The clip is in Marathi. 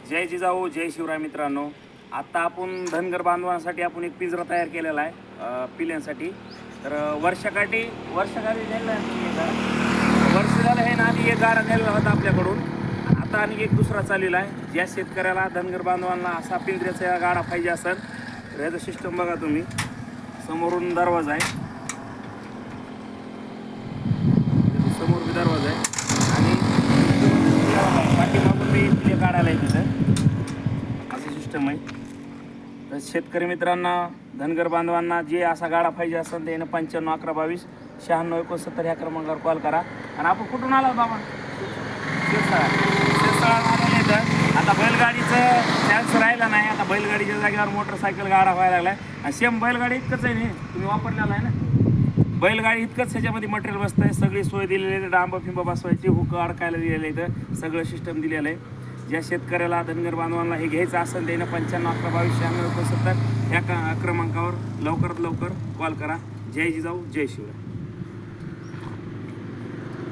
जय जिजाऊ जय शिवराय मित्रांनो. आता आपण धनगर बांधवांसाठी आपण एक पिंजरा तयार केलेला आहे पिल्यांसाठी. तर वर्षाकाठी नेलेला आहे. वर्ष झालं हे ना. आधी एक गाडा नेलेला होता आपल्याकडून. आता आणि एक दुसरा चाललेला आहे. ज्या शेतकऱ्याला धनगर बांधवांना असा पिंजऱ्याचा गाडा पाहिजे असेल तर याचं सिस्टम बघा तुम्ही. समोरून दरवाजा आहे, समोर बी दरवाजा आहे आणि पाठीमागून बी पिल्ले काढायला आहे तिथं. असं सिस्टम आहे. तर शेतकरी मित्रांना धनगर बांधवांना जे असा गाडा पाहिजे असेल त्यानं 95 11 22 96 69 ह्या क्रमांकावर कॉल करा. आणि आपण कुठून आला बाबा? शिरसाळा आलेलं इथं. आता बैलगाडीचं चान्स राहिला नाही. आता बैलगाडीच्या जागेवर मोटरसायकल गाडा व्हायला लागला आहे. आणि सेम बैलगाडी इतकंच आहे. तुम्ही वापरलेला आहे ना बैलगाडी इतकंच. ह्याच्यामध्ये मटेरियल बसतं आहे. सगळी सोय दिलेली आहे. डांब फिंब बसवायची, हुक अडकायला दिलेलं आहे. इथं सगळं सिस्टम दिलेलं आहे. ज्या शेतकऱ्याला धनगर बांधवांना हे घ्यायचं असेल त्यानं 95 11 22 96 69 ह्या क्रमांकावर लवकरात लवकर कॉल करा. जय जिजाऊ जय शिवराय.